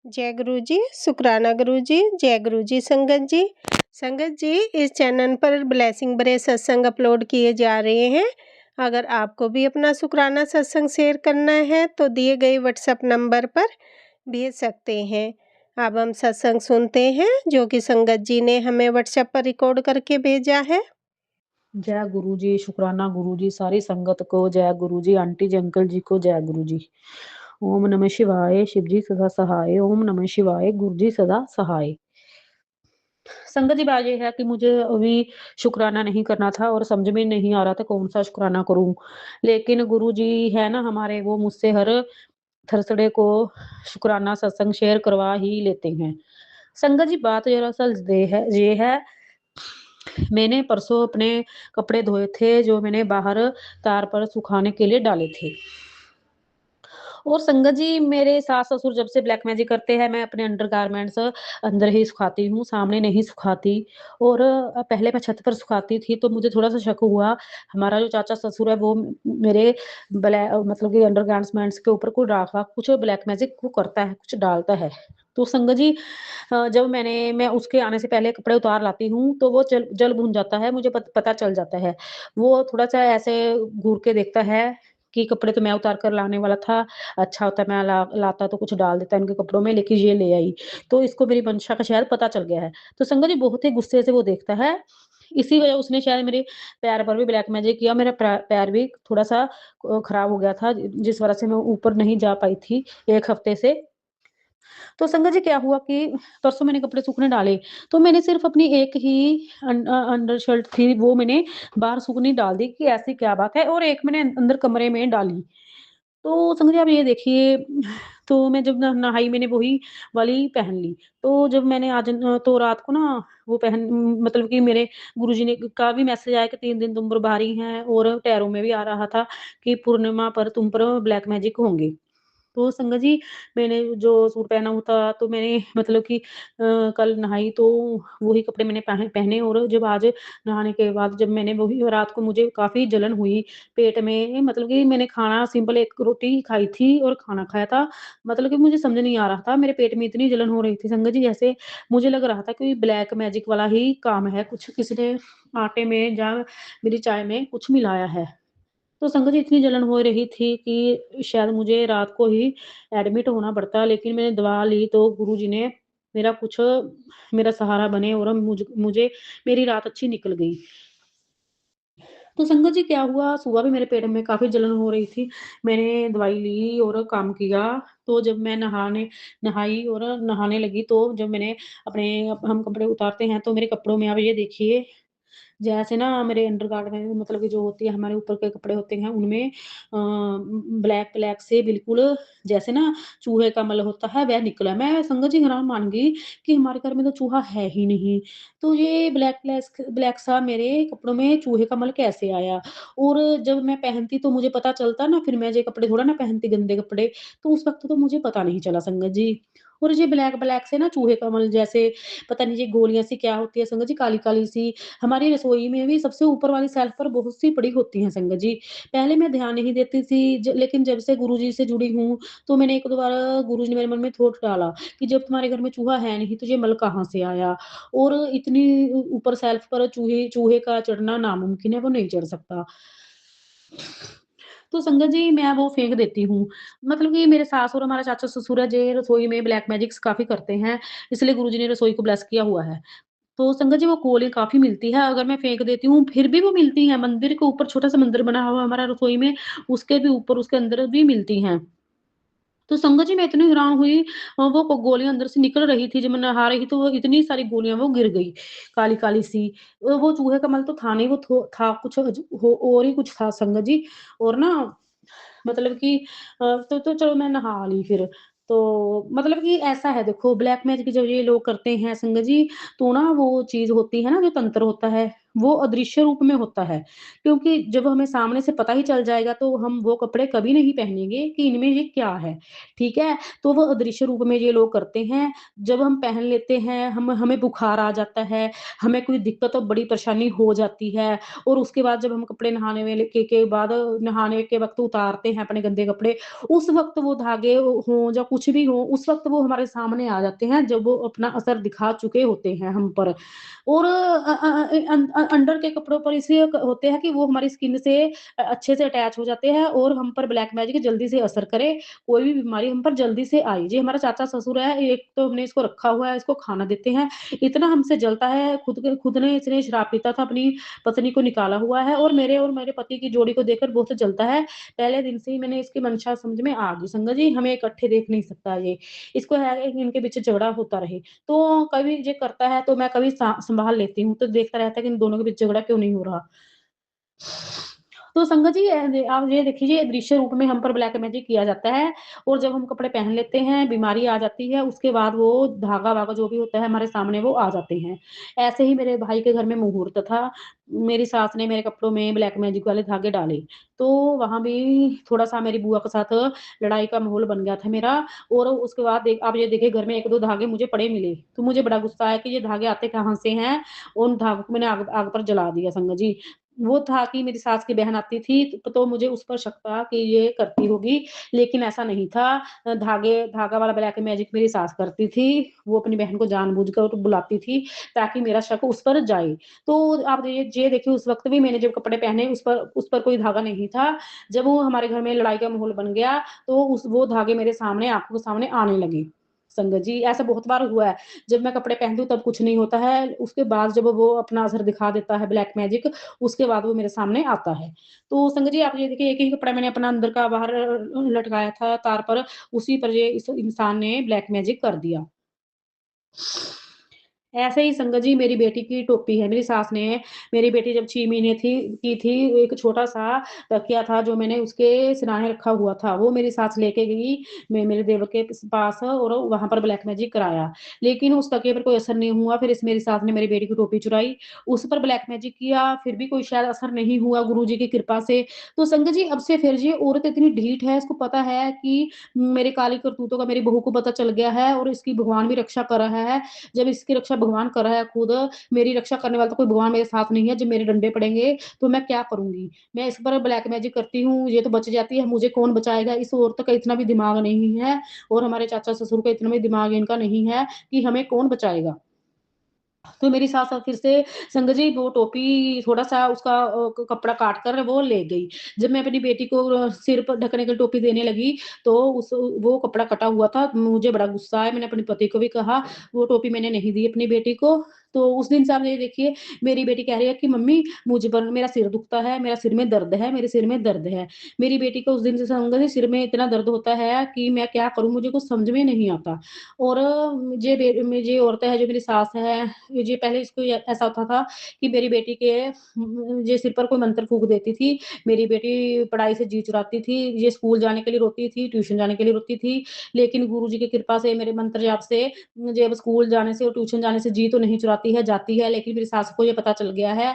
जय गुरु जी, शुकराना गुरु जी, जय गुरु जी संगत जी। संगत जी, इस चैनल पर ब्लेसिंग भरे सत्संग अपलोड किए जा रहे हैं। अगर आपको भी अपना शुकराना सत्संग शेयर करना है तो दिए गए व्हाट्सएप नंबर पर भेज सकते हैं। अब हम सत्संग सुनते हैं जो कि संगत जी ने हमें व्हाट्सएप पर रिकॉर्ड करके भेजा है। जय गुरु जी, शुकराना गुरु जी, सारी संगत को जय गुरु जी, आंटी जी अंकल जी को जय गुरु जी। ओम नमः शिवाय, शिव जी सदा सहाय। ओम नमः शिवाय, गुरु जी सदा सहाय। संगत जी बात ये है कि मुझे अभी शुकराना नहीं करना था और समझ में नहीं आ रहा था कौन सा शुकराना करूं। लेकिन गुरु जी है ना हमारे, वो मुझसे हर थर्सडे को शुकराना सत्संग शेयर करवा ही लेते हैं। संगत जी बात दरअसल ये है, मैंने परसों अपने कपड़े धोए थे जो मैंने बाहर तार पर सुखाने के लिए डाले थे। और संगत जी मेरे सास-ससुर जब से ब्लैक मैजिक करते हैं, मैं अपने अंडरगारमेंट्स अंदर ही सुखाती हूँ, सामने नहीं सुखाती। और पहले मैं छत पर सुखाती थी तो मुझे थोड़ा-सा शक हुआ, हमारा जो चाचा-ससुर है वो मेरे मतलब कि अंडरगारमेंट्स के ऊपर कुछ ब्लैक मैजिक वो करता है, कुछ डालता है। तो संगत जी जब मैं उसके आने से पहले कपड़े उतार लाती हूँ, तो वो जल जल भुन जाता है, मुझे पता चल जाता है। वो थोड़ा-सा ऐसे घूर के देखता है कि कपड़े तो मैं उतार कर लाने वाला था, अच्छा होता मैं लाता तो कुछ डाल देता इनके कपड़ों में, लेकिन ये ले आई। तो इसको मेरी मंशा का शायद पता चल गया है। तो संगत जी बहुत ही गुस्से से वो देखता है। इसी वजह उसने शायद मेरे पैर पर भी ब्लैक मैजिक किया। मेरा पैर भी थोड़ा-सा खराब हो गया था, जिस वजह से मैं ऊपर नहीं जा पाई थी 1 हफ्ते से। तो संगत जी क्या हुआ कि परसों मैंने कपड़े सूखने डाले, तो मैंने सिर्फ़ अपनी एक ही अंडर शर्ट थी, वो मैंने बाहर सूखने डाल दी कि ऐसी क्या बात है, और एक मैंने अंदर कमरे में डाली। तो संगत जी आप ये देखिए, तो मैं जब नहाई मैंने वही वाली पहन ली। तो जब मैंने आज तो रात को ना वो मतलब कि मेरे गुरुजी ने का भी मैसेज आया कि 3 दिन तुम पर भारी हैं, और टैरो में भी आ रहा था कि पूर्णिमा पर तुम पर ब्लैक मैजिक होंगे। तो संगत जी मैंने जो सूट पहना हुआ था तो मैंने मतलब कि कल नहाई तो वही कपड़े मैंने पहने, और जब आज नहाने के बाद जब मैंने वही रात को मुझे काफ़ी जलन हुई पेट में, मतलब कि मैंने खाना सिंपल एक रोटी खाई थी और खाना खाया था। मतलब कि मुझे समझ नहीं आ रहा था, मेरे पेट में इतनी जलन हो रही थी संगत जी, जैसे मुझे लग रहा था कि ब्लैक मैजिक वाला ही काम है, कुछ किसी ने आटे में या मेरी चाय में कुछ मिलाया है। तो संगत जी इतनी जलन हो रही थी कि शायद मुझे रात को ही एडमिट होना पड़ता, लेकिन मैंने दवा ली तो गुरुजी ने मेरा कुछ मेरा सहारा बने और मुझे मेरी रात अच्छी निकल गई। तो संगत जी क्या हुआ, सुबह भी मेरे पेट में काफ़ी जलन हो रही थी। मैंने दवाई ली और काम किया, तो जब मैं नहाई और नहाने लगी तो जब मैंने अपने हम कपड़े उतारते हैं तो मेरे कपड़ों में आप ये देखिए, जैसे ना मेरे अंडरगारमेंट मतलब कि जो होती है हमारे ऊपर के कपड़े होते हैं उनमें ब्लैक ब्लैक से बिल्कुल जैसे ना चूहे का मल होता है वह निकला। मैं संगत जी हैरान मान गई कि हमारे घर में तो चूहा है ही नहीं। तो ये ब्लैक ब्लैक ब्लैक सा मेरे कपड़ों में चूहे का मल कैसे आया? और जब मैं पहनती तो मुझे पता चलता ना, फिर मैं ये कपड़े थोड़ा ना पहनती गंदे कपड़े, तो उस वक़्त तो मुझे पता नहीं चला संगत जी। और ये ब्लैक ब्लैक से ना चूहे का मल जैसे पता नहीं ये गोलियाँ सी क्या होती है संगत जी, काली-काली सी हमारी रसोई में भी सबसे ऊपर वाली शेल्फ पर बहुत सी पड़ी होती हैं संगत जी। पहले मैं ध्यान नहीं देती थी लेकिन जब से गुरुजी से जुड़ी हूँ, तो मैंने 1-2 बार गुरुजी ने मेरे मन में थॉट डाला कि जब तुम्हारे घर में चूहा है नहीं तो ये मल कहाँ से आया? और इतनी ऊपर शेल्फ पर चूहे चूहे का चढ़ना नामुमकिन है, वो नहीं चढ़ सकता। तो संगत जी मैं वो फेंक देती हूँ। मतलब कि मेरे सास और हमारा चाचा-ससुर है, जे रसोई में ब्लैक मैजिक्स काफ़ी करते हैं, इसलिए गुरुजी ने रसोई को ब्लेस किया हुआ है। तो संगत जी वो गोली काफ़ी मिलती है, अगर मैं फेंक देती हूँ, फिर भी वो मिलती हैं। मंदिर के ऊपर छोटा-सा मंदिर बना हुआ है हमारा रसोई में, उसके भी ऊपर उसके अंदर भी मिलती हैं। तो संगत जी मैं इतनी हैरान हुई, वो गोलियाँ अंदर से निकल रही थी, जब मैं नहा रही तो वो इतनी सारी गोलियाँ वो गिर गई, काली-काली सी। वो चूहे का मल तो था नहीं, वो था कुछ और ही कुछ था संगत जी। और ना मतलब कि तो चलो मैं नहा ली फिर। तो मतलब कि ऐसा है देखो, ब्लैक मैजिक जब ये लोग करते हैं संगत जी, तो ना वो चीज़ होती है ना जो तंत्र होता है, वो अदृश्य रूप में होता है। क्योंकि जब हमें सामने से पता ही चल जाएगा तो हम वो कपड़े कभी नहीं पहनेंगे कि इनमें ये क्या है, ठीक है? तो वो अदृश्य रूप में ये लोग करते हैं। जब हम पहन लेते हैं, हम हमें बुखार आ जाता है, हमें कोई दिक्कत और बड़ी परेशानी हो जाती है और उसके बाद जब हम कपड़े नहाने वेले के बाद नहाने के वक़्त उतारते हैं अपने गंदे कपड़े, उस वक़्त वो धागे हों या कुछ भी हो, उस वक़्त वो हमारे सामने आ जाते हैं जब वो अपना असर दिखा चुके होते हैं हम पर। और अंडर के कपड़ों पर इसलिए होते हैं कि वो हमारी स्किन से अच्छे से अटैच हो जाते हैं और हम पर ब्लैक मैजिक जल्दी से असर करे, कोई भी बीमारी हम पर जल्दी से आई। ये हमारा चाचा-ससुर है, एक तो हमने इसको रखा हुआ है, इसको खाना देते हैं, इतना हमसे जलता है, खुद ने इसने शराब पीता था, अपनी पत्नी को निकाला हुआ है और मेरे पति की जोड़ी को देखकर बहुत जलता है। पहले दिन से ही मैंने इसकी मंशा समझ में आ गई, संगत जी हमें इकट्ठे देख नहीं सकता ये। इसको है कि इनके बीच झगड़ा होता रहे। तो कभी ये करता है तो मैं कभी सँभाल लेती हूँ, तो देखता रहता है कि इन दोनों के बीच झगड़ा क्यों नहीं हो रहा। तो संगत जी आप ये देखिए ये दृश्य रूप में हम पर ब्लैक मैजिक किया जाता है और जब हम कपड़े पहन लेते हैं, बीमारी आ जाती है, उसके बाद वो धागा-वागा जो भी होता है हमारे सामने वो आ जाते हैं। ऐसे ही मेरे भाई के घर में मुहूर्त था, मेरी सास ने मेरे कपड़ों में ब्लैक मैजिक वाले धागे डाले, तो वहाँ भी थोड़ा-सा मेरी बुआ के साथ लड़ाई का माहौल बन गया था मेरा और उसके बाद आप ये देखिए घर में 1-2 धागे मुझे पड़े मिले, तो मुझे बड़ा गुस्सा आया कि ये धागे आते कहाँ से हैं? उन धागों को मैंने आग आग पर जला दिया संगत जी। वो था कि मेरी सास की बहन आती थी, तो मुझे उस पर शक था कि ये करती होगी, लेकिन ऐसा नहीं था। धागा वाला ब्लैक मैजिक मेरी सास करती थी, वो अपनी बहन को जानबूझकर बुलाती थी, ताकि मेरा शक उस पर जाए। तो आप ये देखिए उस वक़्त भी मैंने जब कपड़े पहने उस पर कोई धागा नहीं था। जब वो हमारे घर में लड़ाई का माहौल बन गया, तो वो धागे मेरे सामने आँखों के सामने आने लगे। संगत जी, ऐसा बहुत बार हुआ है। जब मैं कपड़े पहनती हूँ तब कुछ नहीं होता है, उसके बाद जब वो अपना असर दिखा देता है ब्लैक मैजिक, उसके बाद वो मेरे सामने आता है। तो संगत जी आप ये देखिए एक ही कपड़ा मैंने अपना अंदर का बाहर लटकाया था तार पर, उसी पर ये इस इंसान ने ब्लैक मैजिक कर दिया। ऐसे ही संगत जी मेरी बेटी की टोपी है, मेरी सास ने मेरी बेटी जब 6 महीने की थी, एक छोटा-सा तकिया था जो मैंने उसके सिरहाने रखा हुआ था, वो मेरी सास लेके गई मेरे देवर के पास और वहाँ पर ब्लैक मैजिक कराया। लेकिन उस तकिए पर कोई असर नहीं हुआ, फिर इस मेरी सास ने मेरी बेटी की टोपी चुराई, उस पर ब्लैक मैजिक किया, फिर भी कोई शायद असर नहीं हुआ गुरुजी की कृपा से। तो संगत जी अब से फिर ये औरत इतनी ढीठ है, इसको पता है कि मेरे काली करतूतों का मेरी बहू को पता चल गया है और इसकी भगवान भी रक्षा कर रहा है। जब इसकी रक्षा भगवान कर रहा है खुद, मेरी रक्षा करने वाला तो कोई भगवान मेरे साथ नहीं है, जब मेरे डंडे पड़ेंगे, तो मैं क्या करूँगी? मैं इस पर ब्लैक मैजिक करती हूँ, ये तो बच जाती है, मुझे कौन बचाएगा? इस औरत का इतना भी दिमाग नहीं है और हमारे चाचा-ससुर का इतना भी दिमाग इनका नहीं है कि हमें कौन बचाएगा? तो मेरी सास अब फिर से संगत जी वो टोपी थोड़ा-सा उसका कपड़ा काट कर वो ले गई। जब मैं अपनी बेटी को सिर पर ढकने की टोपी देने लगी, तो वो कपड़ा कटा हुआ था। मुझे बड़ा गुस्सा आया, मैंने अपने पति को भी कहा, वो टोपी मैंने नहीं दी अपनी बेटी को। तो उस दिन से आप ये देखिए, मेरी बेटी कह रही है कि मम्मी मुझ पर मेरा सिर दुखता है, मेरा सिर में दर्द है, मेरे सिर में दर्द है। मेरी बेटी को उस दिन से संगत जी सिर में इतना दर्द होता है कि मैं क्या करूँ मुझे कुछ समझ में नहीं आता। और ये औरतें हैं जो मेरी सास है, जी पहले इसको ये ऐसा होता था कि मेरी बेटी के ये सिर पर कोई मंत्र फूँक देती थी। मेरी बेटी पढ़ाई से जी चुराती थी। ये स्कूल जाने के लिए रोती थी, ट्यूशन जाने के लिए रोती थी। लेकिन गुरुजी की कृपा से मेरे मंत्र जाप से मुझे अब स्कूल जाने से और ट्यूशन जाने से जी तो नहीं चुराती है, जाती है। लेकिन मेरी सास को ये पता चल गया है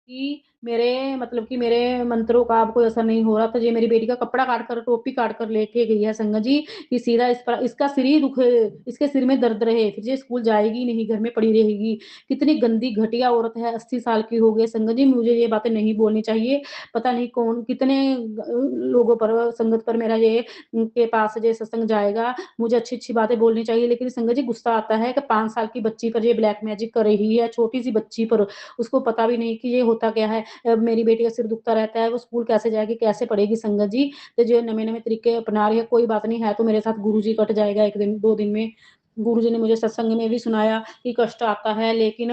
कि मेरे मतलब कि मेरे मंत्रों का अब कोई असर नहीं हो रहा, तो ये मेरी बेटी का कपड़ा काट कर, टोपी काट कर लेके गई है संगत जी, कि सीधा इस पर इसका सिर ही दुखे, इसके सिर में दर्द रहे, फिर ये स्कूल जाएगी नहीं, घर में पड़ी रहेगी। कितनी गंदी घटिया औरत है, 80 साल की हो गई संगत जी, मुझे ये बातें नहीं बोलनी चाहिए। पता नहीं कौन कितने लोगों पर संगत पर मेरा ये के पास ये सत्संग जाएगा, मुझे अच्छी-अच्छी बातें बोलनी चाहिए, लेकिन संगत जी गुस्सा आता है कि 5 साल की बच्ची पर ये ब्लैक मैजिक कर रही है, छोटी-सी बच्ची पर, उसको पता भी नहीं कि ये होता क्या है। मेरी बेटी का सिर दुखता रहता है, वो स्कूल कैसे जाएगी, कैसे पढ़ेगी संगत जी? तो जो नए-नए तरीके अपना रही है, कोई बात नहीं है तो मेरे साथ गुरुजी कट जाएगा 1 दिन, 2 दिन में। गुरुजी ने मुझे सत्संग में भी सुनाया कि कष्ट आता है लेकिन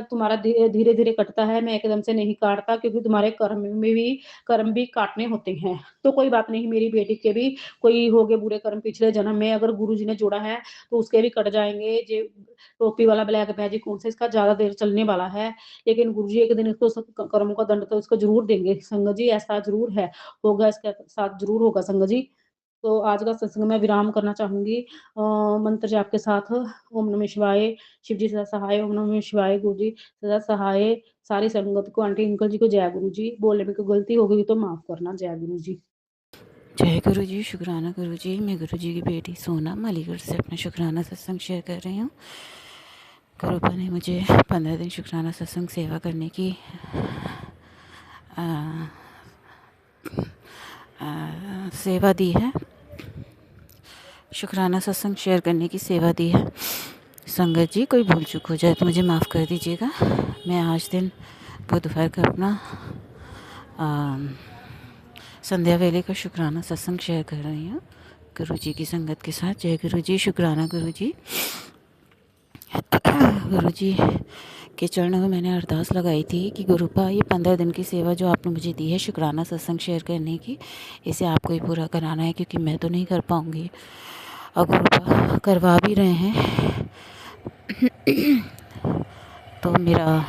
तुम्हारा धीरे-धीरे कटता है, मैं एकदम से नहीं काटता क्योंकि तुम्हारे कर्म भी काटने होते हैं। तो कोई बात नहीं मेरी बेटी के भी कोई हो गए बुरे कर्म पिछले जन्म में अगर गुरुजी ने जोड़ा है, तो उसके भी कट जाएँगे। जे टोपी वाला ब्लैक मैजिक कौन सा इसका ज़्यादा देर चलने वाला है। लेकिन गुरुजी एक दिन इसको कर्मों का दंड तो इसको ज़रूर देंगे। संगत जी ऐसा ज़रूर है, होगा इसके साथ ज़रूर होगा संगत जी। तो आज का सत्संग मैं विराम करना चाहूँगी मंत्र जाप के साथ। ओम नमः शिवाय, शिव जी सदा सहाय। ओम नमः शिवाय, गुरु जी सदा सहाय। सारी संगत को, आंटी अंकल जी को जय गुरु जी। बोलने में कोई गलती हो गई तो माफ़ करना। जय गुरु जी। जय गुरु जी, शुक्राना गुरु जी। मैं गुरु जी की बेटी सोनम अलीगढ़ से अपना शुक्राना सत्संग शेयर कर रही हूँ। गुरुपा ने मुझे 15 दिन शुक्राना सत्संग सेवा करने की सेवा दी है, शुक्राना सत्संग शेयर करने की सेवा दी है। संगत जी, कोई भूल चूक हो जाए तो मुझे माफ़ कर दीजिएगा। मैं आज दिन दोपहर का अपना संध्या वेले का शुक्राना सत्संग शेयर कर रही हूँ गुरु जी की संगत के साथ। जय गुरु जी, शुक्राना गुरु जी। गुरु जी के चरणों में मैंने अरदास लगाई थी कि गुरुपा, ये 15 दिन की सेवा जो आपने मुझे दी है शुक्राना सत्संग शेयर करने की, इसे आपको ही पूरा कराना है, क्योंकि मैं तो नहीं कर पाऊँगी। और गुरुपा करवा भी रहे हैं। तो मेरा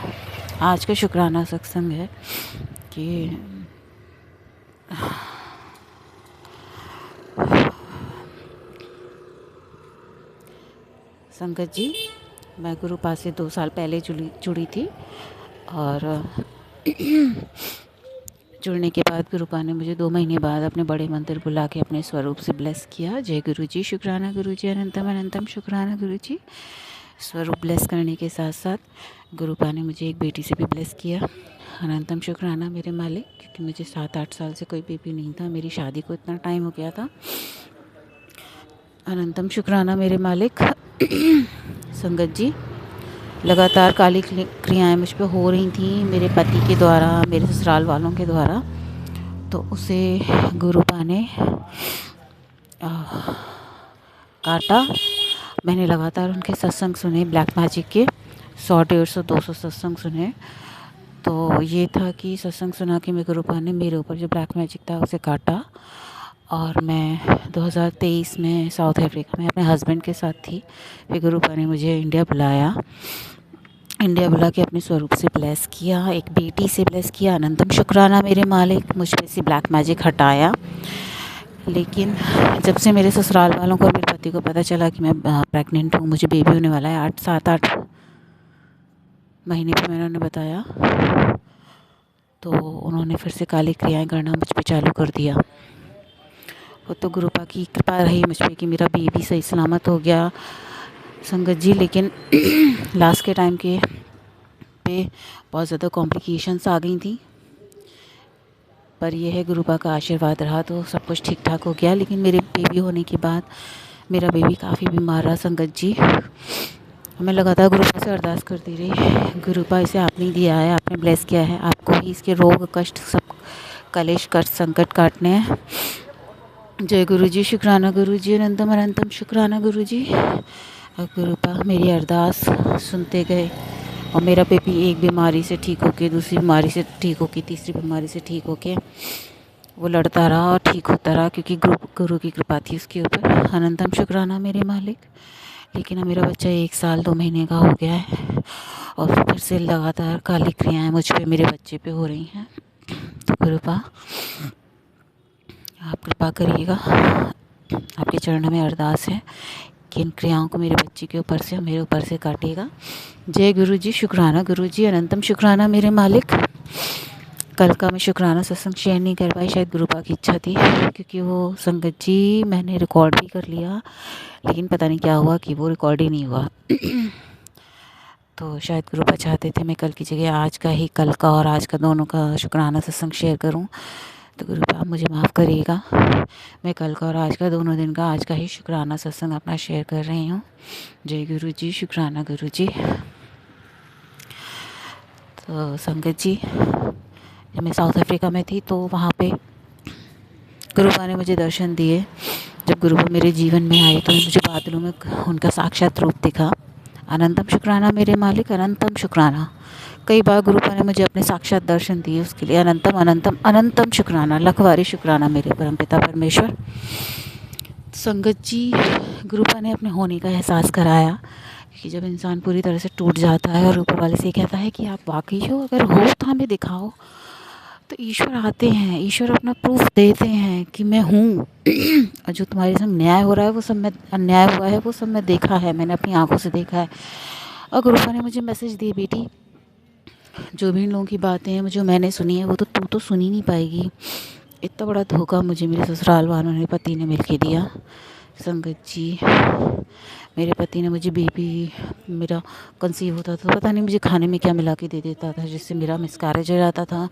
आज का शुक्राना सत्संग है कि संगत जी, मैं गुरुपा से 2 साल पहले जुड़ी थी, और जुड़ने के बाद गुरुपा ने मुझे 2 महीने बाद अपने बड़े मंदिर बुला के अपने स्वरूप से ब्लेस किया। जय गुरु जी, शुक्राना गुरु जी। अनंतम अनंतम शुक्राना गुरु जी। स्वरूप ब्लेस करने के साथ साथ गुरुपा ने मुझे एक बेटी से भी ब्लेस किया। अनंतम शुक्राना मेरे मालिक, क्योंकि मुझे 7-8 साल से कोई बेबी नहीं था। मेरी शादी को इतना टाइम हो गया था। अनंतम शुक्राना मेरे मालिक। संगत जी, लगातार काली क्रियाएं मुझ पे हो रही थी मेरे पति के द्वारा, मेरे ससुराल वालों के द्वारा। तो उसे गुरुपा ने काटा। मैंने लगातार उनके सत्संग सुने, ब्लैक मैजिक के 100, 150, 200 सत्संग सुने। तो ये था कि सत्संग सुना कि गुरुपा ने मेरे ऊपर जो ब्लैक मैजिक था उसे काटा। और मैं 2023 में साउथ अफ्रीका में अपने हस्बैंड के साथ थी। फिर गुरुपा ने मुझे इंडिया बुलाया। इंडिया बुला के अपने स्वरूप से ब्लेस किया, एक बेटी से ब्लेस किया। अनंतम शुक्राना मेरे मालिक, मुझ पे से ब्लैक मैजिक हटाया। लेकिन जब से मेरे ससुराल वालों को और मेरे पति को पता चला कि मैं प्रेग्नेंट हूँ, मुझे बेबी होने वाला है 7-8 महीने पे, मैंने उन्हें बताया, तो उन्होंने फिर से काली क्रियाएं करना मुझ पे चालू कर दिया। वो तो गुरुपा की कृपा रही मुझ पे कि मेरा बेबी सही सलामत हो गया संगत जी। लेकिन लास्ट के टाइम के पे बहुत ज़्यादा कॉम्प्लिकेशंस आ गई थी, पर यह है गुरुपा का आशीर्वाद रहा तो सब कुछ ठीक ठाक हो गया। लेकिन मेरे बेबी होने के बाद मेरा बेबी काफ़ी बीमार रहा संगत जी। मैं लगातार गुरुपा से अरदास करती रही, गुरुपा इसे आपने दिया है, आपने ब्लेस किया है, आपको ही इसके रोग कष्ट सब कलेश कष्ट संकट काटने हैं। जय गुरु जी, शुक्राना गुरु जी। अनंतम अनंतम शुक्राना गुरु जी। और गुरुपा मेरी अरदास सुनते गए, और मेरा बेबी एक बीमारी से ठीक होके, दूसरी बीमारी से ठीक होके, तीसरी बीमारी से ठीक होके वो लड़ता रहा और ठीक होता रहा, क्योंकि गुरु की कृपा थी उसके ऊपर। अनंतम शुक्राना मेरे मालिक। लेकिन अब मेरा बच्चा 1 साल 2 महीने का हो गया है, और फिर से लगातार काली क्रियाएं मुझ पे, मेरे बच्चे पे हो रही हैं। तो गुरुपा आप कृपा करिएगा, आपके चरणों में अरदास है कि इन क्रियाओं को मेरे बच्चे के ऊपर से, मेरे ऊपर से काटिएगा। जय गुरु जी, शुक्राना गुरु जी। अनंतम शुक्राना मेरे मालिक। कल का मैं शुक्राना सत्संग शेयर नहीं कर पाई, शायद गुरुपा की इच्छा थी, क्योंकि वो संगत जी मैंने रिकॉर्ड भी कर लिया, लेकिन पता नहीं क्या हुआ कि वो रिकॉर्ड ही नहीं हुआ। तो शायद गुरुपा चाहते थे मैं कल की जगह आज का ही, कल का और आज का दोनों का शुक्राना सत्संग शेयर करूं। तो गुरुपा आप मुझे माफ़ करिएगा, मैं कल का और आज का दोनों दिन का आज का ही शुक्राना सत्संग अपना शेयर कर रही हूँ। जय गुरु जी, शुक्राना गुरु जी। तो संगत जी, जब मैं साउथ अफ्रीका में थी तो वहाँ पे गुरुपा ने मुझे दर्शन दिए। जब गुरुपा मेरे जीवन में आए तो मुझे बादलों में उनका साक्षात रूप दिखा। अनंतम शुक्राना मेरे मालिक, अनंतम शुक्राना। कई बार गुरुपा ने मुझे अपने साक्षात दर्शन दिए, उसके लिए अनंतम अनंतम अनंतम शुक्राना, लखवारी शुक्राना मेरे परमपिता परमेश्वर। संगत जी, गुरुपा ने अपने होने का एहसास कराया, कि जब इंसान पूरी तरह से टूट जाता है और ऊपर वाले से कहता है कि आप वाकई हो, अगर हो तो हमें दिखाओ, तो ईश्वर आते हैं, ईश्वर अपना प्रूफ देते हैं कि मैं हूँ। और जो तुम्हारे संग न्याय हो रहा है वो सब मैं, अन्याय हुआ है वो सब मैं देखा है, मैंने अपनी आंखों से देखा है। और गुरुपा ने मुझे मैसेज दी, बेटी जो भी इन लोगों की बातें हैं जो मैंने सुनी है वो तो तू तो सुन ही नहीं पाएगी। इतना बड़ा धोखा मुझे मेरे ससुराल वालों ने, पति ने मिलके दिया। संगत जी, मेरे पति ने मुझे बेबी मेरा कंसीव होता था, पता नहीं मुझे खाने में क्या मिला के दे देता था जिससे मेरा मिसकैरेज हो जाता था।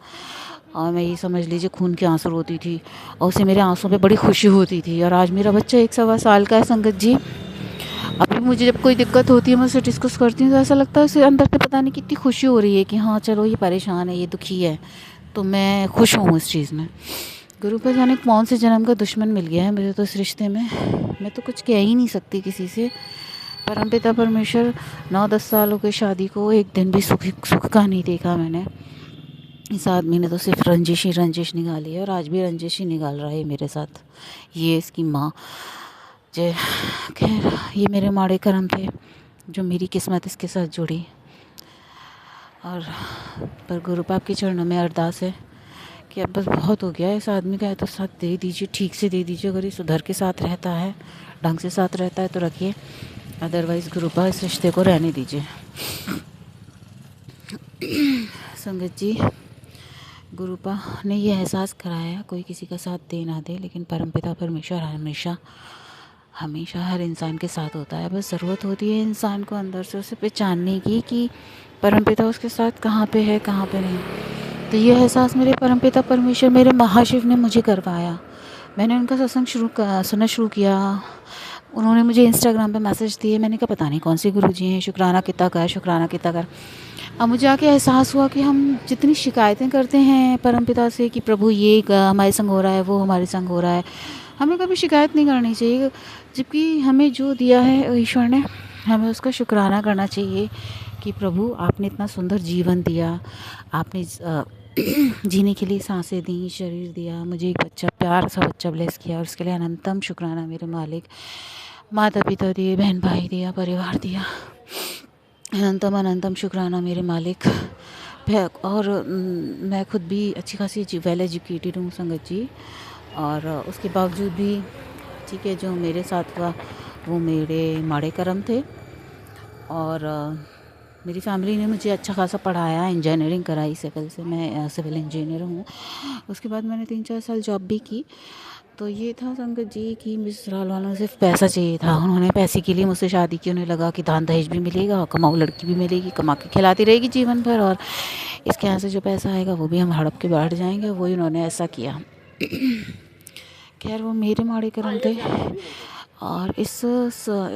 और मैं ये समझ लीजिए खून के आंसू रोती थी और उसे मेरे आंसू पे बड़ी खुशी होती थी। और आज मेरा बच्चा 1 सवा साल का है संगत जी। अभी मुझे जब कोई दिक्कत होती है मैं उससे डिस्कस करती हूँ तो ऐसा लगता है उसे अंदर से पता नहीं कितनी खुशी हो रही है कि हाँ चलो ये परेशान है, ये दुखी है, तो मैं खुश हूँ इस चीज़ में। गुरु पर जाने कौन से जन्म का दुश्मन मिल गया है मुझे तो इस रिश्ते में, मैं तो कुछ कह ही नहीं सकती किसी से। परमपिता परमेश्वर 9-10 साल हो गए शादी को, एक दिन भी सुख का नहीं देखा मैंने। इस आदमी ने तो सिर्फ रंजिश निकाली है और आज भी रंजिश ही निकाल रहा है मेरे साथ, ये इसकी माँ। जय खैर, ये मेरे माड़े कर्म थे जो मेरी किस्मत इसके साथ जुड़ी। और पर गुरु पाप के चरणों में अरदास है कि अब बस बहुत हो गया है इस आदमी का, तो साथ दे दीजिए, ठीक से दे दीजिए। अगर ये सुधर के साथ रहता है, ढंग से साथ रहता है तो रखिए, अदरवाइज़ गुरुपा इस रिश्ते को रहने दीजिए। संगत जी, गुरुपा ने ये एहसास कराया कोई किसी का साथ दे ना दे, लेकिन परमपिता परमेश्वर हमेशा हर इंसान के साथ होता है। बस ज़रूरत होती है इंसान को अंदर से उसे पहचानने की कि परमपिता उसके साथ कहाँ पे है, कहाँ पे नहीं। तो ये एहसास मेरे परमपिता परमेश्वर, मेरे महाशिव ने मुझे करवाया। मैंने उनका सत्संग सुनना शुरू किया। उन्होंने मुझे इंस्टाग्राम पे मैसेज दिए, मैंने कहा पता नहीं कौन से गुरुजी हैं, शुक्राना कितना कर। अब मुझे आके एहसास हुआ कि हम जितनी शिकायतें करते हैं परमपिता से कि प्रभु ये हमारे संग हो रहा है, वो हमारे संग हो रहा है, हमें कभी शिकायत नहीं करनी चाहिए। जबकि हमें जो दिया है ईश्वर ने, हमें उसका शुक्राना करना चाहिए कि प्रभु आपने इतना सुंदर जीवन दिया, आपने जीने के लिए सांसें दी, शरीर दिया, मुझे एक बच्चा, प्यार सा बच्चा ब्लेस किया, और उसके लिए अनंतम शुक्राना मेरे मालिक। माता पिता दिए, बहन भाई दिया, परिवार दिया, अनंतम शुक्राना मेरे मालिक। और मैं खुद भी अच्छी खासी वेल एजुकेटेड हूँ संगत जी, और उसके बावजूद भी ठीक है, जो मेरे साथ हुआ वो मेरे माड़े कर्म थे। और मेरी फैमिली ने मुझे अच्छा खासा पढ़ाया, इंजीनियरिंग कराई सिविल से, मैं सिविल इंजीनियर हूँ। उसके बाद मैंने 3-4 साल जॉब भी की। तो ये था संगत जी कि मेरे ससुराल वालों को सिर्फ पैसा चाहिए था, उन्होंने पैसे के लिए मुझसे शादी की। उन्हें लगा कि दान दहेज भी मिलेगा, कमाऊ लड़की भी मिलेगी, कमा के खिलाती रहेगी जीवन भर, और इसके यहाँ से जो पैसा आएगा वो भी हम हड़प के बैठ जाएंगे। वही उन्होंने ऐसा किया। खैर, वो मेरे माड़े कर्म थे। और इस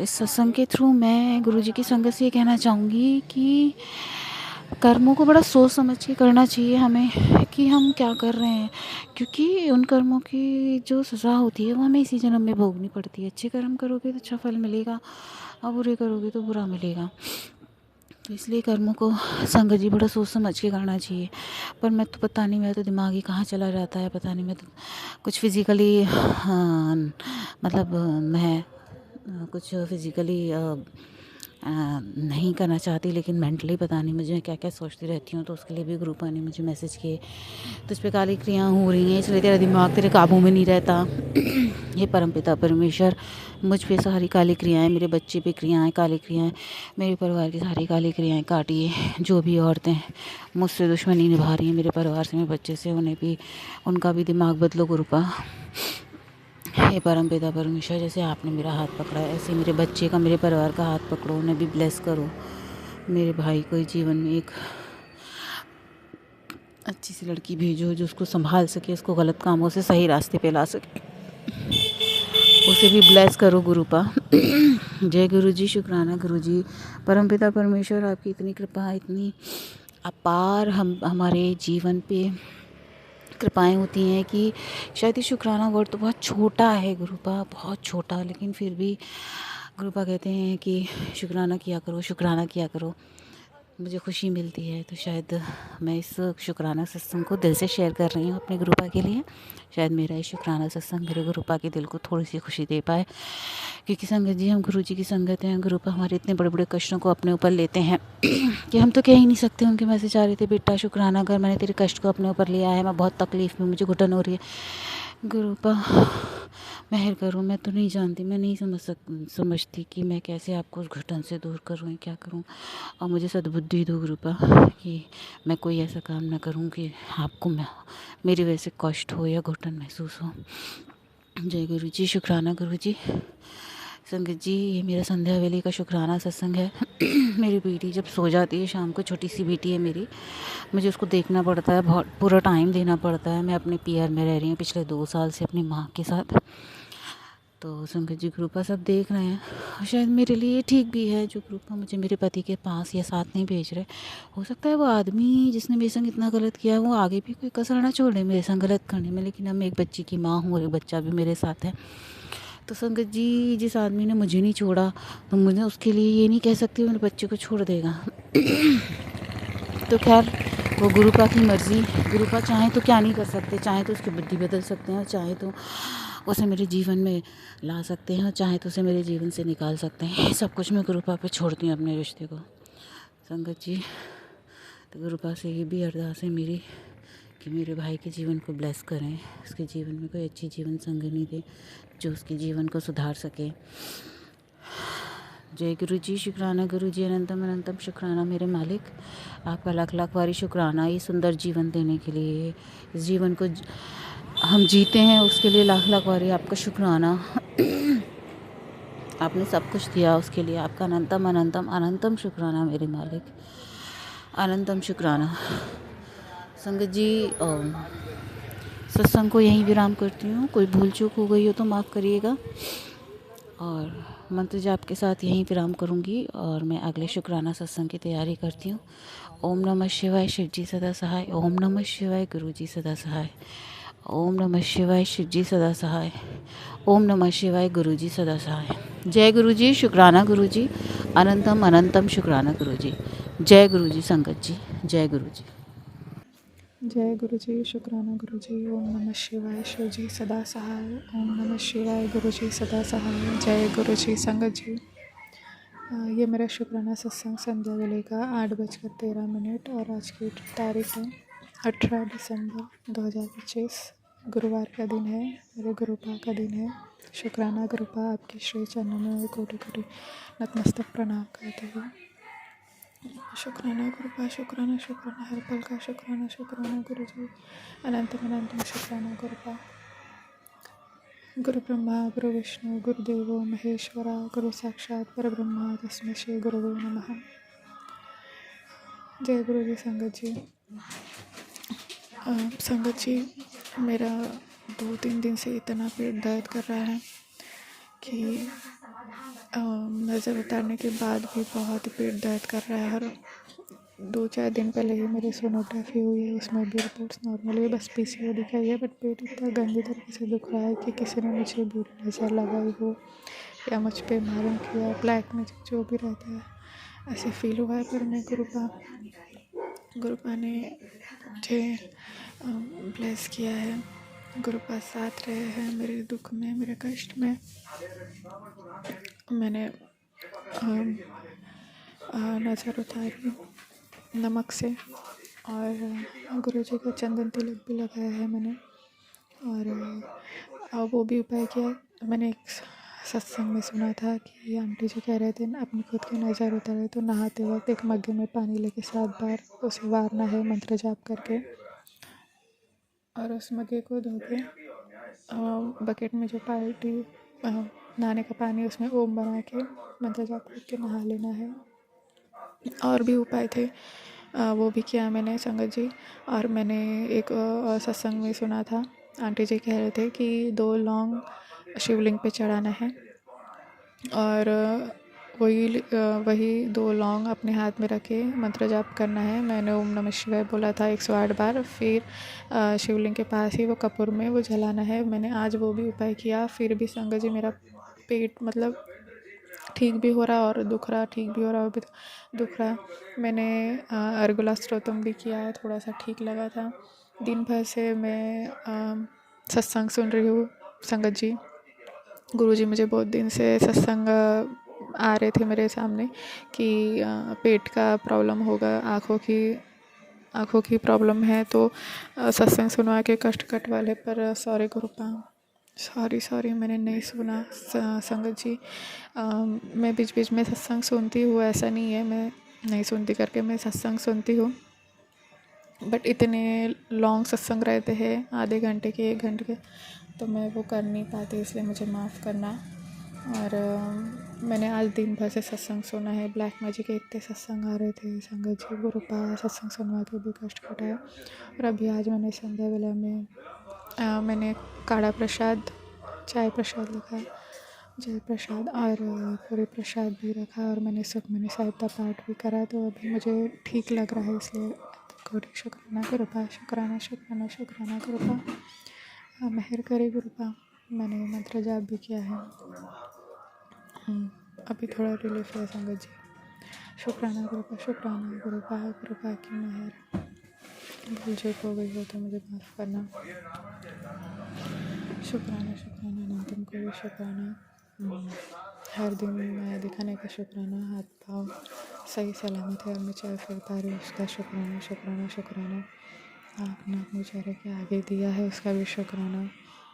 सत्संग के थ्रू मैं गुरुजी की संगत से ये कहना चाहूँगी कि कर्मों को बड़ा सोच समझ के करना चाहिए हमें कि हम क्या कर रहे हैं, क्योंकि उन कर्मों की जो सज़ा होती है वो हमें इसी जन्म में भोगनी पड़ती है। अच्छे कर्म करोगे तो अच्छा फल मिलेगा, और बुरे करोगे तो बुरा मिलेगा। तो इसलिए कर्मों को संगत जी बड़ा सोच समझ के करना चाहिए। पर मैं तो पता नहीं, मेरा तो दिमाग ही कहाँ चला जाता है, पता नहीं। मैं तो कुछ फिज़िकली मतलब मैं कुछ फिज़िकली नहीं करना चाहती, लेकिन मेंटली पता नहीं मुझे क्या क्या सोचती रहती हूँ। तो उसके लिए भी ग्रुपा ने मुझे मैसेज किए, तुझ पे काली क्रियाएँ हो रही हैं, इसलिए तेरा दिमाग तेरे काबू में नहीं रहता। ये परमपिता परमेश्वर मुझ पे सारी काली क्रियाएँ, मेरे बच्चे पे क्रियाएँ, काली क्रियाएँ, मेरे परिवार की सारी काली क्रियाएँ काटिए। जो भी औरतें मुझसे दुश्मनी निभा रही हैं, मेरे परिवार से, मेरे बच्चे से, उन्हें भी, उनका भी दिमाग बदलो गुरुपा। हे परमपिता परमेश्वर, जैसे आपने मेरा हाथ पकड़ा है ऐसे मेरे बच्चे का, मेरे परिवार का हाथ पकड़ो, उन्हें भी ब्लेस करो। मेरे भाई को जीवन में एक अच्छी सी लड़की भेजो जो उसको संभाल सके, उसको गलत कामों से सही रास्ते पे ला सके, उसे भी ब्लेस करो गुरुपा। जय गुरु जी, शुक्राना गुरु जी। परमपिता परमेश्वर, आपकी इतनी कृपा, इतनी अपार हमारे जीवन पे कृपाएं होती हैं कि शायद ये शुक्राना वर्ड तो बहुत छोटा है गुरुपा, बहुत छोटा, लेकिन फिर भी गुरुपा कहते हैं कि शुक्राना किया करो, शुक्राना किया करो। मुझे खुशी मिलती है। तो शायद मैं इस शुक्राना सत्संग को दिल से शेयर कर रही हूँ अपने गुरुपा के लिए। शायद मेरा ये शुक्राना सत्संग मेरे गुरुपा के दिल को थोड़ी सी खुशी दे पाए, क्योंकि संगत जी हम गुरु जी की संगत हैं। गुरुपा हमारे इतने बड़े बड़े कष्टों को अपने ऊपर लेते हैं कि हम तो कह ही नहीं सकते। उनके मैसेज आ रहे थे, बेटा शुक्राना कर, मैंने तेरे कष्ट को अपने ऊपर लिया है, मैं बहुत तकलीफ़ में, मुझे घुटन हो रही है। गुरुपा मेहर करो, मैं तो नहीं जानती, मैं नहीं समझती कि मैं कैसे आपको उस घुटन से दूर करूँ, क्या करूँ। और मुझे सद्बुद्धि दो गुरुपा कि मैं कोई ऐसा काम ना करूँ कि आपको मेरी वजह से कष्ट हो या घुटन महसूस हो। जय गुरु जी, शुक्राना गुरु जी। संगत जी, ये मेरा संध्या वेले का शुक्राना सत्संग है। मेरी बेटी जब सो जाती है शाम को, छोटी सी बेटी है मेरी, मुझे उसको देखना पड़ता है, बहुत पूरा टाइम देना पड़ता है। मैं अपने पीआर में रह रही हूँ पिछले 2 साल से अपनी माँ के साथ। तो संगत जी ग्रुपा सब देख रहे हैं। शायद मेरे लिए ठीक भी है जो ग्रुपा मुझे मेरे पति के पास या साथ नहीं भेज रहे। हो सकता है वो आदमी जिसने मेरे संग इतना गलत किया वो आगे भी कोई कसर ना छोड़े मेरे संग गलत करने में, लेकिन अब मैं एक बच्ची की माँ हूँ और एक बच्चा भी मेरे साथ है। तो संगत जी, जिस आदमी ने मुझे नहीं छोड़ा तो मुझे उसके लिए ये नहीं कह सकती मेरे बच्चे को छोड़ देगा। तो खैर वो गुरुपा की मर्ज़ी। गुरुपा चाहे तो क्या नहीं कर सकते, चाहे तो उसकी बुद्धि बदल सकते हैं, और चाहे तो उसे मेरे जीवन में ला सकते हैं, और चाहे तो उसे मेरे जीवन से निकाल सकते हैं। सब कुछ मैं गुरुपा पे छोड़ती हूँ अपने रिश्ते को। संगत जी, तो गुरुपा से ये भी अरदास है मेरी कि मेरे भाई के जीवन को ब्लेस करें, उसके जीवन में कोई अच्छी जीवन संगिनी दे जो उसके जीवन को सुधार सके। जय गुरु जी, शुक्राना गुरु जी, अनंतम अनंतम शुक्राना मेरे मालिक, आपका लाख लाख बारी शुक्राना ये सुंदर जीवन देने के लिए। इस जीवन को हम जीते हैं उसके लिए लाख लाख बारी आपका शुक्राना। आपने सब कुछ दिया उसके लिए आपका अनंतम अनंतम अनंतम शुक्राना मेरे मालिक, अनंतम शुक्राना। संगत जी, सत्संग को यहीं विराम करती हूँ। कोई भूल चूक हो गई हो तो माफ़ करिएगा, और मंत्र जाप के साथ यहीं विराम करूँगी और मैं अगले शुक्राना सत्संग की तैयारी करती हूँ। ओम नमः शिवाय, शिव जी सदा सहाय। ओम नमः शिवाय, गुरु जी सदा सहाय। ओम नमः शिवाय, शिव जी सदा सहाय। ओम नमः शिवाय, गुरु जी सदा सहाय। जय गुरु जी, शुक्राना गुरु जी, अनंतम अनंतम शुक्राना गुरु जी। जय गुरु जी संगत जी, जय गुरु जी। जय गुरु जी, शुक्राना गुरु जी। ओम नमः शिवाय, शिव जी सदा सहाय। ओम नमः शिवाय, गुरु जी सदा सहाय। जय गुरु जी संगत जी। ये मेरा शुक्राना सत्संग संध्या वेले का 8:13 और आज की तारीख है 18 दिसंबर 2025, गुरुवार का दिन है, मेरे गुरुपा का दिन है। शुक्राना गुरुपा, आपके श्री चरणों में कोटि कोटि नतमस्तक प्रणाम करते हुए। शुक्राना गुरुपा, शुक्राना शुक्राना हर पल का शुक्राना, शुक्राना गुरु जी, अनंतम अनंतम शुक्राना गुरुपा। गुरु ब्रह्मा गुरु विष्णु गुरुदेवो महेश्वरा, गुरु साक्षात परब्रह्मा तस्मै श्री गुरुवे नमः। जय गुरु जी संगत जी। संगत जी, मेरा 2-3 दिन से इतना पेट दर्द कर रहा है कि नज़र उतारने के बाद भी बहुत पेट दर्द कर रहा है। और 2-4 दिन पहले ही मेरी सोनोग्राफी हुई है, उसमें भी रिपोर्ट्स नॉर्मल है, बस पीसीओडी का ही है। बट पेट इतना गंदी तरीके से दुख रहा है कि किसी ने मुझे बुरी नज़र लगाई हो या मुझ पे मालूम किया, ब्लैक मैजिक जो भी रहता है, ऐसे फील हुआ है। पर मैं गुरुपा ने मुझे ब्लेस किया है। गुरुपा साथ रहे हैं मेरे दुख में, मेरे कष्ट में। मैंने नज़र उतारी नमक से, और गुरु जी का चंदन तिलक भी लगाया है मैंने, और वो भी उपाय किया। मैंने एक सत्संग में सुना था कि आंटी जी कह रहे थे अपनी खुद की नज़र उतारे तो नहाते वक्त एक मग्गे में पानी लेके 7 बार उसे वारना है मंत्र जाप करके, और उस मग्गे को धो के बकेट में जो पार्टी नहाने का पानी उसमें ओम बना के मंत्र जाप करके नहा लेना है। और भी उपाय थे, वो भी किया मैंने संगत जी। और मैंने एक सत्संग में सुना था, आंटी जी कह रहे थे कि 2 लौंग शिवलिंग पे चढ़ाना है, और वही 2 लौंग अपने हाथ में रखे मंत्र जाप करना है। मैंने ओम नमः शिवाय बोला था 108 बार, फिर शिवलिंग के पास ही वो कपूर में वो जलाना है। मैंने आज वो भी उपाय किया, फिर भी संगत जी मेरा पेट मतलब ठीक भी हो रहा और दुख रहा, ठीक भी हो रहा और भी दुख रहा। मैंने अर्गला स्तोत्रम भी किया है, थोड़ा सा ठीक लगा था। दिन भर से मैं सत्संग सुन रही हूँ संगत जी। गुरुजी मुझे बहुत दिन से सत्संग आ रहे थे मेरे सामने कि पेट का प्रॉब्लम होगा, आँखों की प्रॉब्लम है, तो सत्संग सुनवा के कष्ट कटवा ले। पर सॉरी गुरुपा, सॉरी मैंने नहीं सुना संगत जी। मैं बीच बीच में सत्संग सुनती हूँ, ऐसा नहीं है मैं नहीं सुनती करके, मैं सत्संग सुनती हूँ। बट इतने लॉन्ग सत्संग रहते हैं, आधे घंटे के 1 घंटे के, तो मैं वो कर नहीं पाती, इसलिए मुझे माफ़ करना। और मैंने आज दिन भर से सत्संग सुना है। ब्लैक मैजिक के इतने सत्संग आ रहे थे, संगत जी गुरुपा सत्संग सुनवा के भी कष्ट कटाया। और अभी आज मैंने संध्या वेला में मैंने काढ़ा प्रसाद, चाय प्रसाद रखा, जय प्रसाद और पूरी प्रसाद भी रखा, और मैंने सुखमनी साहिब का पाठ भी करा। तो अभी मुझे ठीक लग रहा है, इसलिए कोटि शुक्राना गुरुपा, शुक्राना शुक्राना शुक्राना गुरुपा, मेहर करे गुरुपा। मैंने मंत्र जाप भी किया है। अभी थोड़ा रिलीफ है संगत जी। शुक्राना गुरुपा, शुक्राना गुरुपा, गुरुपा की मेहर। भूल चूक हो गई हो तो मुझे माफ़ करना। शुक्राना शुक्राना अनंतम को भी शुक्राना। हर दिन मैं दिखाने का शुक्राना, हाथ पाँव सही सलामत है और मैं चल फिर पा रही हूँ, उसका शुक्राना शुक्राना शुक्राना। आपने अपने चेहरे के आगे दिया है, उसका भी शुक्राना।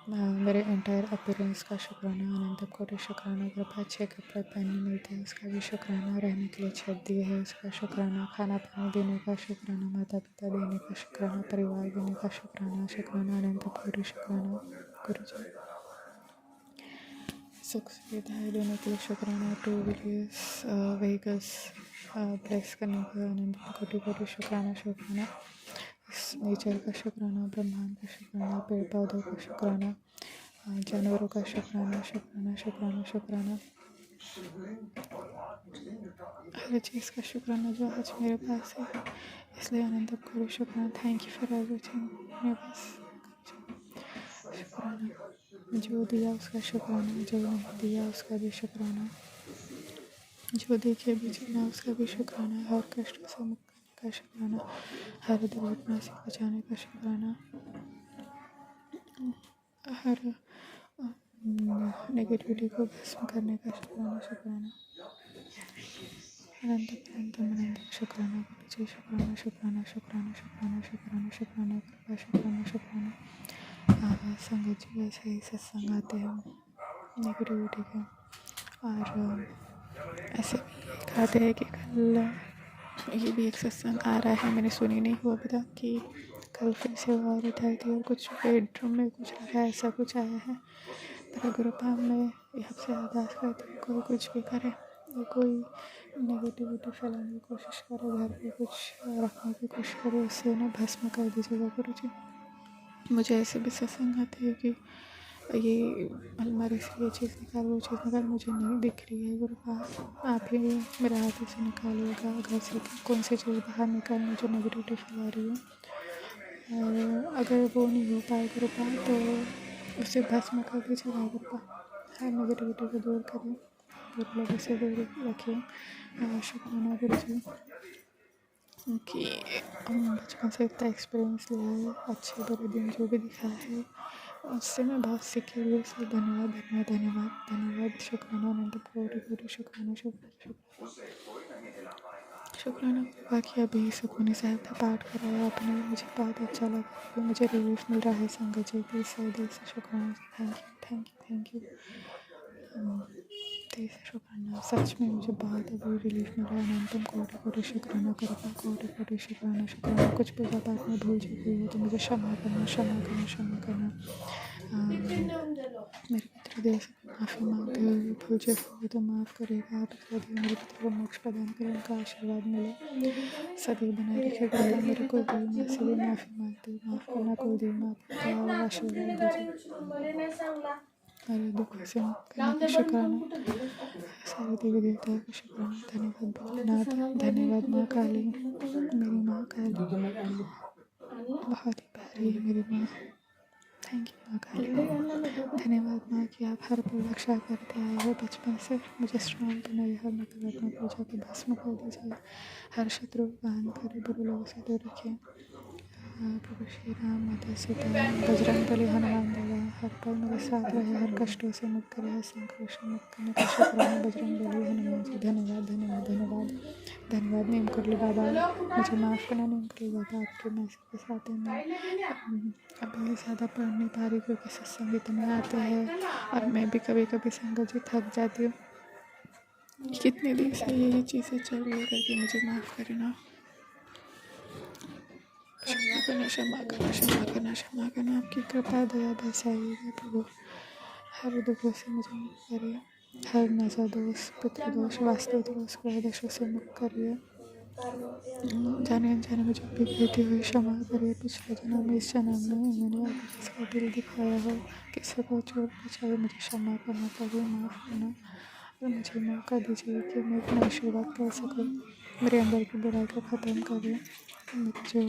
मेरे एंटायर अपीयरेंस का शुक्राना, अनंत कोटि शुक्राना। कृपा अच्छे कपड़े पहनने मिलते हैं, उसका भी शुक्राना। रहने के लिए छत दिए है, उसका शुक्राना। खाना पानी देने का शुक्राना, माता पिता देने का शुक्राना, परिवार देने का शुक्राना, शुक्राना अनंत कोटि शुक्राना। गुरु जी सुख सुविधाएँ देने के लिए शुक्राना। 2 व्हीकल्स ब्लेस करने का अनंत कोटि कोटि शुक्राना शुक्राना। नेचर का शुक्राना, ब्रह्मांड का शुक्राना, पेड़ पौधों का शुक्राना, जानवरों का शुक्राना शुक्राना शुक्राना शुक्राना। हर चीज़ का शुक्राना जो आज मेरे पास है, इसलिए अनंत कोटि शुक्राना। थैंक यू फॉर एवरीथिंग मेरे पास। शुक्राना। जो दिया उसका शुक्राना, जो नहीं दिया उसका भी शुक्राना, जो देखे भी जीना उसका भी शुक्राना, हर कष्ट से मुक्त करने का शुक्राना, हर दुर्घटना से बचाने का शुक्राना, हर नेगेटिविटी को भस्म करने का शुक्राना शुक्राना। अनंत अनंत अनंत शुक्राना गुरु जी, शुक्राना शुक्राना शुक्राना शुक्राना शुक्राना शुक्राना कृपा शुक्राना शुक्राना। संगत जी ऐसे ही सत्संग आते हैं नेगेटिविटी के, और ऐसे भी दिखाते हैं कि कल ये भी एक सत्संग आ रहा है, मैंने सुनी नहीं हुआ अभी तक, कि कल फिर से वो औरत आई थी और कुछ बेडरूम में कुछ रखा है, ऐसा कुछ आया है। पर गुरुपाम में आपसे अरदास करती हूँ, कोई कुछ भी करे, कोई नेगेटिविटी फैलाने की कोशिश करे, घर पे कुछ रखने की कोशिश करे, उससे ना भस्म कर दीजिएगा गुरु जी। मुझे ऐसे भी सत्संग आते हैं कि ये अलमारी से ये चीज़ निकाल, वो चीज़ निकाल, मुझे नहीं दिख रही है गुरुपाल, आप ही मेरे हाथों से निकालिएगा, घर से कौन सी चीज़ बाहर निकालनी जो नेगेटिविटी फैला रही है। और अगर वो नहीं हो पाए गुरुपाल तो उसे भस्म कर दीजिएगा गुरुपाल, हर नेगेटिविटी को दूर करें, बुरे लोगों से दूर रखिए। शुक्राना गुरु जी कि बचपन से इतना एक्सपीरियंस लिया है, अच्छे बुरे दिन जो भी दिखा है उससे मैं बहुत सीखी हुई, इसलिए धन्यवाद धन्यवाद धन्यवाद धन्यवाद। शुक्राना अनंत कोटि कोटि शुक्राना शुक्राना शुक्राना। बाकी अभी सुखमनी साहिब का पाठ कराया आपने, मुझे बहुत अच्छा लगा, मुझे रिलीफ मिल रहा है संगत जी की, सही दिल से शुक्राना। थैंक यू दिल से शुक्राना, सच में मुझे बहुत अभी रिलीफ मिल रहा है। अनंतम कोटि कोटि शुक्राना कृपा, कोटि कोटि शुक्राना शुक्राना। कुछ पूजा पाठ में भूल चुकी हो तो मुझे क्षमा करना क्षमा करना क्षमा करना। मेरे पितृ देव से माफ़ी मांगते हुए भूल चूक हो तो माफ़ करेगा, पितृ देव मेरे पितृ को मोक्ष प्रदान करें, उनका आशीर्वाद मिले, सदैव बनाए रखेगा। मेरे को दी माँ से भी माफ़ी मांगते हुए माफ़ करना, कोई दी माँ का आशीर्वाद दीजिए। सारे दुखों से मुक्त करने का शुक्राना, सारे देवी देवताओं का शुक्राना। धन्यवाद भोलेनाथ, धन्यवाद माँ काली, मेरी माँ काली बहुत ही प्यारी है मेरी माँ। थैंक यू माँ काली। धन्यवाद माँ कि आप हर पल रक्षा करते आए हो बचपन से। मुझे स्ट्रॉन्ग बनाइए, हर नकारात्मक ऊर्जा को भस्म कर दीजिए, हर शत्रु को बहन कर बुरे लोगों से दूर रखिए। प्रभु श्री राम, माता सीता, बजरंग बली, हनुमान दादा हर पल मेरे साथ रहे, हर कष्टों से मुक्त करे, हर संकटों से मुक्त करने का शुक्राना बजरंग बली, हनुमान जी। धन्यवाद धन्यवाद धन्यवाद धन्यवाद। नीम कुरली बाबा, मुझे माफ़ करना। नीम कुरली बाबा, आपके मैसेज के साथ है मैं अभी ज़्यादा पढ़ नहीं पा रही क्योंकि सत्संग इतने आते हैं और मैं भी कभी कभी संगत जी थक जाती हूँ। कितने दिन से यही चीज़ें चल रही है करके मुझे माफ़ करना। क्षमा करना, क्षमा करना, क्षमा करना, क्षमा करना। आपकी कृपा दया बरसाइएगा प्रभु। हर दुखों से मुझे मुक्त करिए, हर नजर दोष, पितृ दोष, वास्तु दोष, ग्रह दोषों से मुक्त करिए। जाने अनजाने में जो भी गलती हुई क्षमा करिए। पिछले जन्म में, इस जन्म में मैंने आपको किसका दिल दिखाया हो, किसी को चोट पहुँचाई, मुझे क्षमा करना प्रभु, माफ़ करना। और मुझे मौका दीजिए कि मैं एक नई शुरुआत कर सकूँ, मेरे अंदर की बुराई को ख़त्म करें, मुझे जो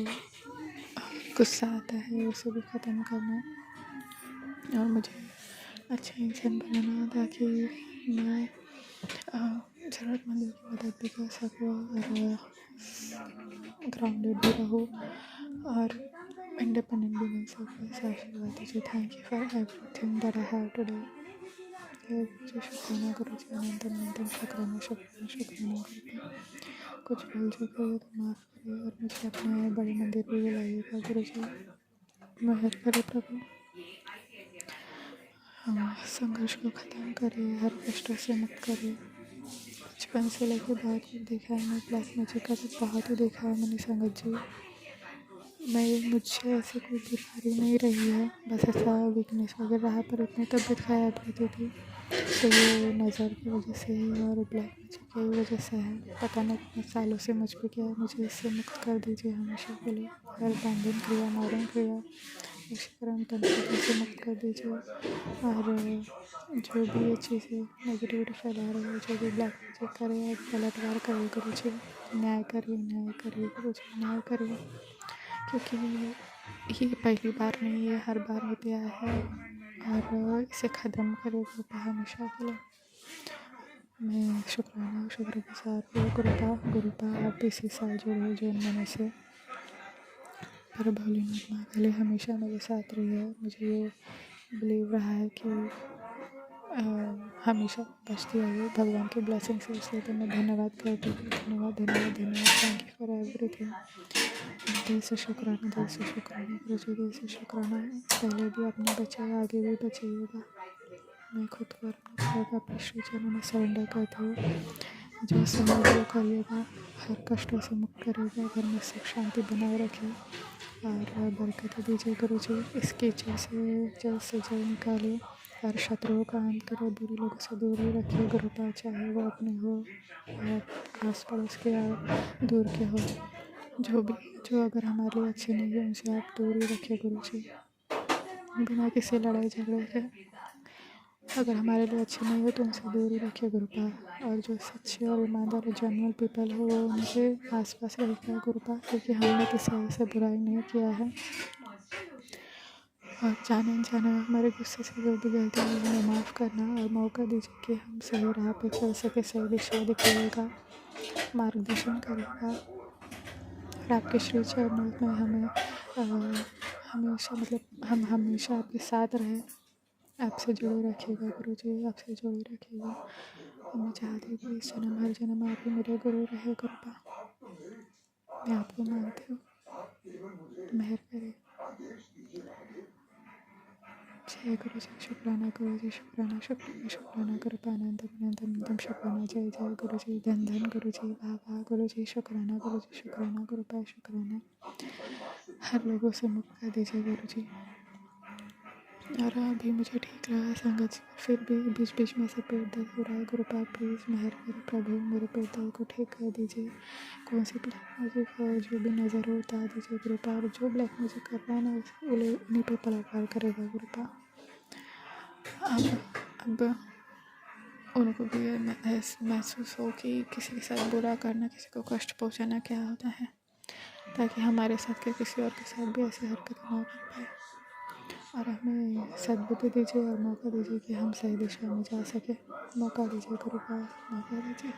गुस्सा आता है उसे भी ख़त्म करना और मुझे अच्छा इंसान बनाना ताकि मैं ज़रूरतमंदों की मदद भी कर सकूँ और ग्राउंडेड भी रहूँ और इंडिपेंडेंट भी बन सकूँ। ऐसा आशीर्वाद दीजिए। Thank you for everything that I have today. मुझे शुक्राना गुरु जी, अनंत अनंत शुक्राना शुक्राना शुक्राना गुरु। कुछ भूल चुके हो तो माफ़ करिए और मुझे अपने बड़े मंदिर भी बुलाइएगा गुरु जी। मेहर करे प्रभु, संघर्ष को ख़त्म करिए, हर कष्टों से मुक्त करिए। बचपन से लेकर बहुत कुछ देखा है मैं, ब्लैक मैजिक का तो बहुत ही देखा है मैंने संगत जी। मुझे ऐसी कोई बीमारी नहीं रही है, बस ऐसा वीकनेस वगैरह रहा, पर इतनी तबीयत खराब रहती थी तो ये नज़र की वजह से है और ब्लैक मैजिक की वजह से है। पता नहीं कितने सालों से मुझ पर क्या है, मुझे इससे मुक्त कर दीजिए हमेशा के लिए। हर बंधन क्रिया, मारण क्रिया, वशीकरण तंत्र से मुक्त कर दीजिए। और जो भी ये चीज़ें नेगेटिविटी फैला रही है, जो भी ब्लैक मैजिक करे और पलटवार करे गुरु जी, न्याय करिए गुरु जी, न्याय करिए। क्योंकि ये पहली बार नहीं, ये हर बार होते आया है और इसे ख़त्म करे कृपा हमेशा के लिए। मैं शुक्राना शुक्रगुजार हूँ गुरुपा आप भी इसी साल जुड़े जो मैंने से पर भोलेनाथ माँ काली हमेशा मेरे साथ रही है। मुझे ये बिलीव रहा है कि हमेशा बचती रही भगवान की ब्लेसिंग से, इसलिए तो मैं धन्यवाद करती हूँ। धन्यवाद धन्यवाद धन्यवाद। Thank you for everything. दिल से शुक्राना, दिल से शुक्राना गुरु जी, दिल से शुक्राना। पहले भी आपने बचाया, आगे भी बचाइएगा। मैं खुद को अपने खुदा अपने श्री चरणों में सरेंडर करती हूँ। जो समझ करिएगा, हर कष्टों से मुक्त करिएगा, घर में सुख शांति बनाए रखें और बरकत दीजिए गुरु जी। इस कीचड़ से जल्द निकालिए और शत्रुओं का अंत करो, बुरे लोगों से दूर ही रखिए गुरुपा, चाहे वो अपने हो या आस पड़ोस के या दूर के हो। जो अगर हमारे लिए अच्छे नहीं है उनसे आप दूर ही रखिए गुरु जी, बिना किसी लड़ाई झगड़े के। अगर हमारे लिए अच्छे नहीं हो तो उनसे दूर ही रखिए गुरुपा। और जो सच्चे और ईमानदार जनरल पीपल हो वो उनके आसपास रहिए गुरुपा, क्योंकि हमने किसी से बुराई नहीं किया है। और जाने अनजाने हमारे गुस्से से जो भी गलती हुई हमें माफ़ करना और मौका दीजिए कि हम सही राह पे चल सके, सही दिशा दिखाइएगा, मार्गदर्शन करिएगा। और आपके श्री चरणों में हमें हमेशा हम हमेशा आपके साथ रहें, आपसे जुड़े रखिएगा गुरु जी, आपसे जुड़े रखिएगा। मैं चाहती हूँ कि इस जन्म हर जन्म आप ही मेरे गुरु रहे गुरुपा। मैं आपको मानती हूँ, मेहर करें। जय गुरु जी, शुक्राना गुरु जी, शुक्राना शुक्राना शुक्राना गुरुपा, अनंतम अनंतम अनंतम शुक्राना। जय जय गुरु जी, धन धन गुरु जी, वाह वाह गुरु जी, शुक्राना गुरु जी, शुक्राना गुरुपा, शुक्राना। हर लोगों से मुक्त कर दीजिए गुरु जी। और अभी मुझे ठीक लगा संगत जी, फिर भी बीच बीच में से पेट दर्द हो रहा है गुरुपा, प्लीज़ मेहर करें प्रभु, मेरे पेट दर्द को ठीक कर दीजिए। कौन सी ब्लैक मैजिक हो जो भी नज़र हो उतार दीजिए गुरुपा, और जो ब्लैक मैजिक कर रहा है ना उन्हीं पे पलटवार करेगा गुरुपा। अब उनको भी महसूस हो कि किसी के साथ बुरा करना, किसी को कष्ट पहुंचाना क्या होता है, ताकि हमारे साथ के किसी और के साथ भी ऐसी हरकत ना कर पाए। और हमें सद्बुद्धि दीजिए और मौका दीजिए कि हम सही दिशा में जा सके। मौका दीजिए कृपा, मौका दीजिए।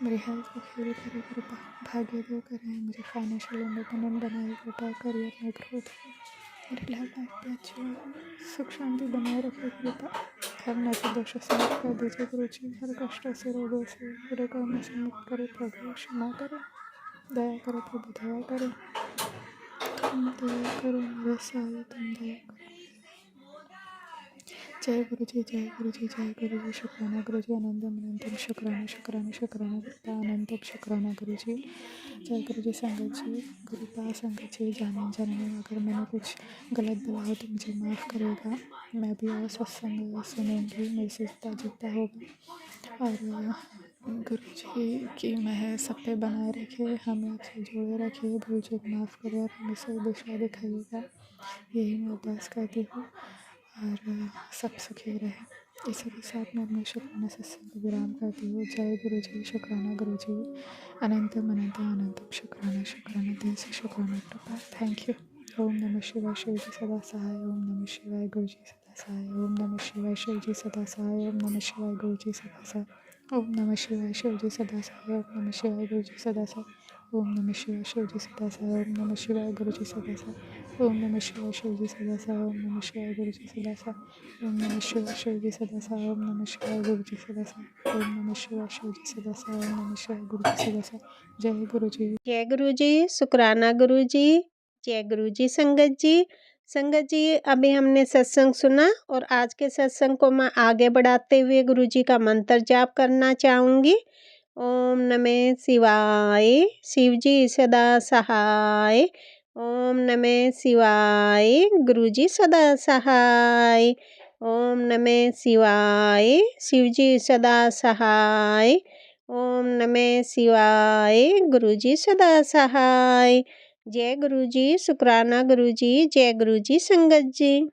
मेरी हेल्थ को खेल करे कृपा, भाग्य दो करें, मुझे फाइनेंशियल इंडिपेंडेंट बनाए कृपा, करियर में ग्रोथ, मेरी लव लाइफ भी अच्छी हो, सुख शांति बनाए रखे कृपा। हर नशे दोषों से मुक्त कर दीजिए गुरुजी, हर कष्टों से, रोगों से, बुरे कर्मों से मुक्त करे प्रभु, क्षमा करें, दया करो प्रभु, दया करो, तुम दया करो मेरे सारे, तुम दया करो। जय गुरु जी, जय गुरु जी, जय गुरु जी। शुक्राना गुरु जी, अनंतम अनंतम शुक्राना शुक्राना शुक्राना कृपा, अनंतम शुक्राना गुरु जी। जय गुरु जी। संगत जी, कृपा संगत जी, जाने जाने अगर मैंने कुछ गलत बोला हो तो मुझे माफ़ करेगा। मैं भी और सत्संग सुनूंगी, मेरे से जितना होगा। और गुरु जी की मेहर सब पे बनाए रखे, हमें आपसे जोड़े रखे, भूल चूक माफ़ करे और हमें सही दिशा दिखाइएगा, यही मैं अरदास करती हूँ। और सब सुखी रहे। इसी के साथ मैं अपने शुक्राना सत्संग को विराम करती हूँ। जय गुरु जी, शुक्राना गुरु जी, अनंतम अनंतम अनंतम शुक्राना शुक्राना, दिल से शुक्राना कृपा। Thank you. ओम नमः शिवाय, शिव जी सदा सहाय। ओम नमः शिवाय, गुरु जी सदा सहाय। ओम नमः शिवाय, शिव जी सदा सहाय। ओम नमः शिवाय, गुरु जी सदा सहाय। ओम नमः शिवाय, शिव जी सदा सहाय। ओम नमः शिवाय, गुरु जी सदा सहाय। ओम नमः शिवाय, शिव जी सदा सहाय। ओम नमः शिवाय, गुरु जी सदा सहाय। ओम नमः शिवाय, शिव जी सदा सहाय। ओम नमः शिवाय, गुरु जी सदा सहाय। ओम नमः शिवाय, शिव जी सदा सहाय। ओम नमः शिवाय, गुरु जी सदा सहाय। ओम नमः शिवाय, शिव जी सदा सहाय। ओम नमः शिवाय, गुरु जी सदा सहाय। जय गुरु जी। जय गुरु जी। शुक्राना गुरु जी। जय गुरु जी। संगत जी, संगत जी, अभी हमने सत्संग सुना और आज के सत्संग को मैं आगे बढ़ाते हुए गुरु जी का मंत्र जाप करना चाहूँगी। ओम नमः शिवाय, शिव जी सदा सहाय। ओम नमः शिवाय, गुरु जी सदा सहाय। ओम नमः शिवाय, शिव जी सदा सहाय। ओम नमः शिवाय, गुरु जी सदा सहाय। जय गुरु जी। शुक्राना गुरु जी। जय गुरु जी। संगत जी।